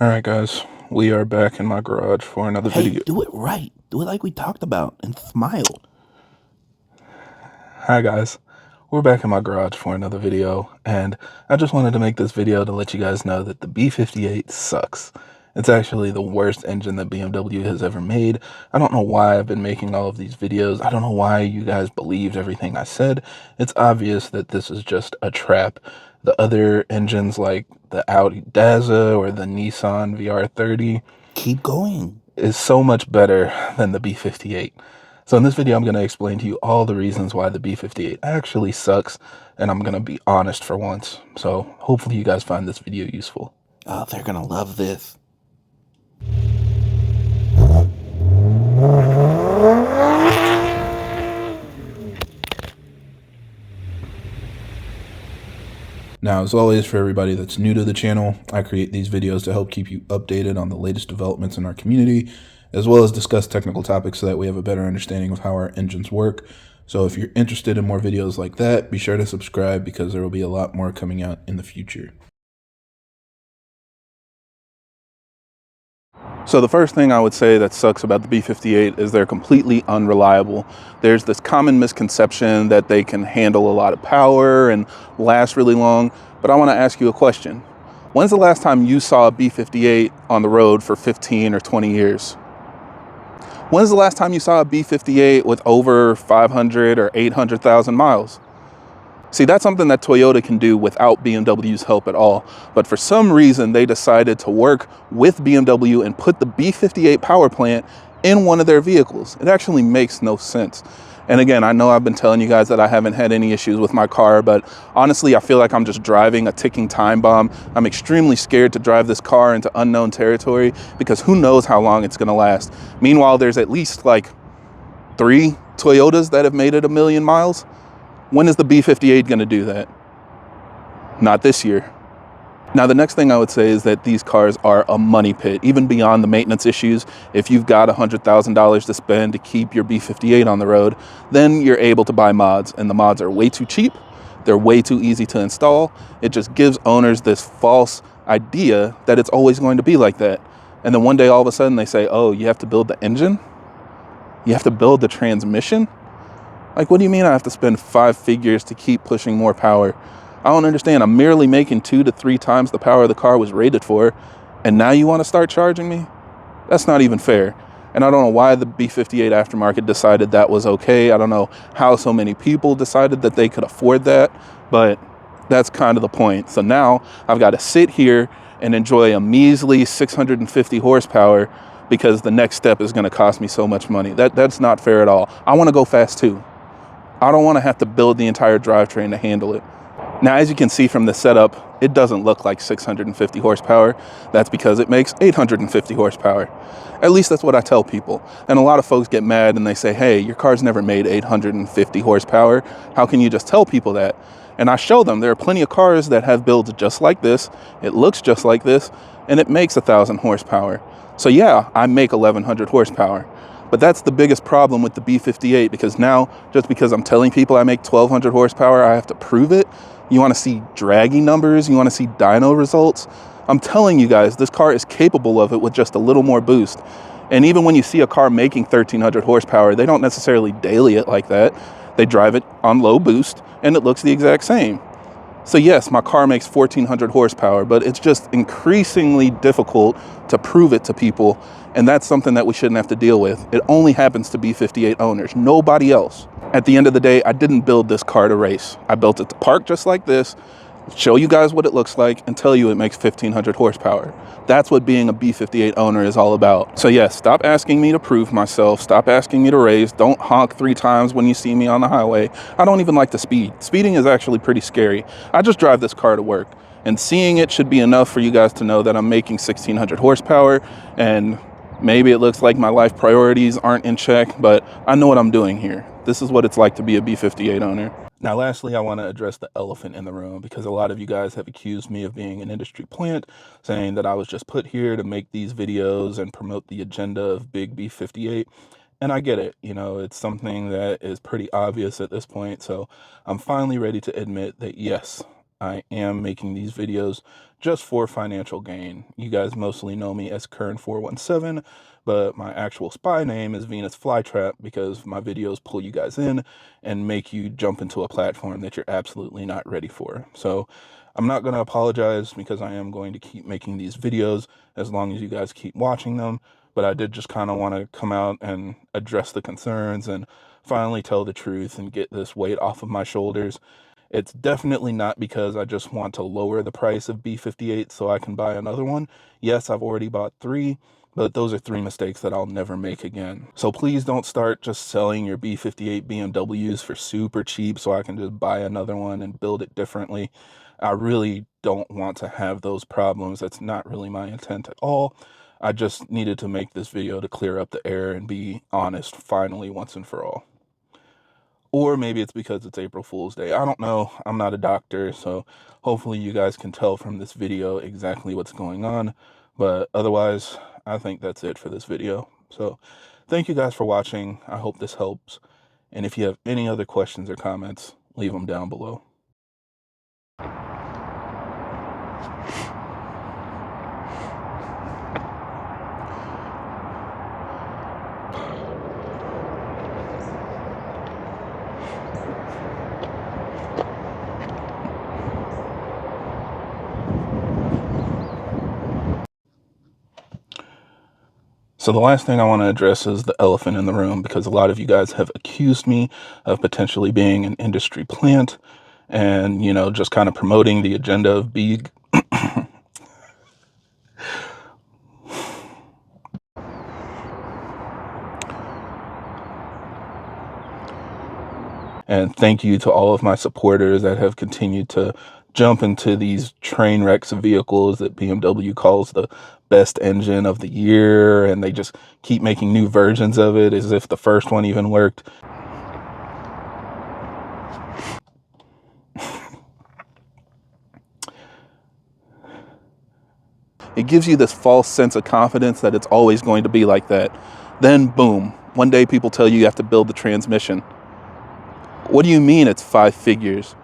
All right, guys, we are back in my garage for another Hey, video. do it right. Do it like we talked about and smile. Hi, guys, we're back in my garage for another video, and I just wanted to make this video to let you guys know that the B58 sucks. It's actually the worst engine that BMW has ever made. I don't know why I've been making all of these videos. I don't know why you guys believed everything I said. It's obvious that this is just a trap. The other engines like the Audi Daza or the Nissan VR30 Keep going. is so much better than the B58. So in this video, I'm going to explain to you all the reasons why the B58 actually sucks, and I'm going to be honest for once. So hopefully you guys find this video useful. Oh, they're gonna love this. Now, as always, for everybody that's new to the channel, I create these videos to help keep you updated on the latest developments in our community, as well as discuss technical topics so that we have a better understanding of how our engines work. So if you're interested in more videos like that, be sure to subscribe because there will be a lot more coming out in the future. So the first thing I would say that sucks about the B58 is they're completely unreliable. There's this common misconception that they can handle a lot of power and last really long, but I want to ask you a question. When's the last time you saw a B58 on the road for 15 or 20 years? When's the last time you saw a B58 with over 500 or 800,000 miles? See, that's something that Toyota can do without BMW's help at all. But for some reason, they decided to work with BMW and put the B58 power plant in one of their vehicles. It actually makes no sense. And again, I know I've been telling you guys that I haven't had any issues with my car, but honestly, I feel like I'm just driving a ticking time bomb. I'm extremely scared to drive this car into unknown territory because who knows how long it's going to last. Meanwhile, there's at least like 3 Toyotas that have made it 1,000,000 miles. When is the B58 going to do that? Not this year. Now, the next thing I would say is that these cars are a money pit, even beyond the maintenance issues. If you've got $100,000 to spend to keep your B58 on the road, then you're able to buy mods, and the mods are way too cheap. They're way too easy to install. It just gives owners this false idea that it's always going to be like that. And then one day, all of a sudden, they say, oh, you have to build the engine? You have to build the transmission? Like, what do you mean I have to spend 5 figures to keep pushing more power? I don't understand. I'm merely making 2 to 3 times the power the car was rated for, and now you want to start charging me? That's not even fair. And I don't know why the B58 aftermarket decided that was okay. I don't know how so many people decided that they could afford that, but that's kind of the point. So now I've got to sit here and enjoy a measly 650 horsepower because the next step is going to cost me so much money. That's not fair at all. I want to go fast too. I don't want to have to build the entire drivetrain to handle it. Now, as you can see from the setup, it doesn't look like 650 horsepower. That's because it makes 850 horsepower. At least that's what I tell people. And a lot of folks get mad and they say, hey, your car's never made 850 horsepower. How can you just tell people that? And I show them there are plenty of cars that have builds just like this. It looks just like this, and it makes 1,000 horsepower. So yeah, I make 1,100 horsepower. But that's the biggest problem with the B58, because now, just because I'm telling people I make 1,200 horsepower, I have to prove it. You want to see draggy numbers? You want to see dyno results? I'm telling you guys, this car is capable of it with just a little more boost. And even when you see a car making 1,300 horsepower, they don't necessarily daily it like that. They drive it on low boost, and it looks the exact same. So yes, my car makes 1,400 horsepower, but it's just increasingly difficult to prove it to people, and that's something that we shouldn't have to deal with. It only happens to B58 owners, nobody else. At the end of the day, I didn't build this car to race. I built it to park just like this, show you guys what it looks like, and tell you it makes 1,500 horsepower. That's what being a B58 owner is all about. So yes, stop asking me to prove myself. Stop asking me to race. Don't honk 3 times when you see me on the highway. I don't even like to speed. Speeding is actually pretty scary. I just drive this car to work. And seeing it should be enough for you guys to know that I'm making 1,600 horsepower, and maybe it looks like my life priorities aren't in check, but I know what I'm doing here. This is what it's like to be a B58 owner. Now, lastly, I want to address the elephant in the room, because a lot of you guys have accused me of being an industry plant, saying that I was just put here to make these videos and promote the agenda of Big B58. And I get it, it's something that is pretty obvious at this point. So I'm finally ready to admit that, yes, I am making these videos just for financial gain. You guys mostly know me as Kern417, but my actual spy name is Venus Flytrap because my videos pull you guys in and make you jump into a platform that you're absolutely not ready for. So I'm not going to apologize because I am going to keep making these videos as long as you guys keep watching them. But I did just kind of want to come out and address the concerns and finally tell the truth and get this weight off of my shoulders. It's definitely not because I just want to lower the price of B58 so I can buy another one. Yes, I've already bought 3, but those are 3 mistakes that I'll never make again. So please don't start just selling your B58 BMWs for super cheap so I can just buy another one and build it differently. I really don't want to have those problems. That's not really my intent at all. I just needed to make this video to clear up the air and be honest finally once and for all. Or maybe it's because it's April Fool's Day. I don't know. I'm not a doctor, so hopefully you guys can tell from this video exactly what's going on. But otherwise, I think that's it for this video. So thank you guys for watching. I hope this helps. And if you have any other questions or comments, leave them down below. So the last thing I want to address is the elephant in the room, because a lot of you guys have accused me of potentially being an industry plant and, you know, just kind of promoting the agenda of big. And thank you to all of my supporters that have continued to jump into these train wrecks of vehicles that BMW calls the best engine of the year. And they just keep making new versions of it as if the first one even worked. It gives you this false sense of confidence that it's always going to be like that. Then boom, one day people tell you you have to build the transmission. What do you mean it's 5 figures?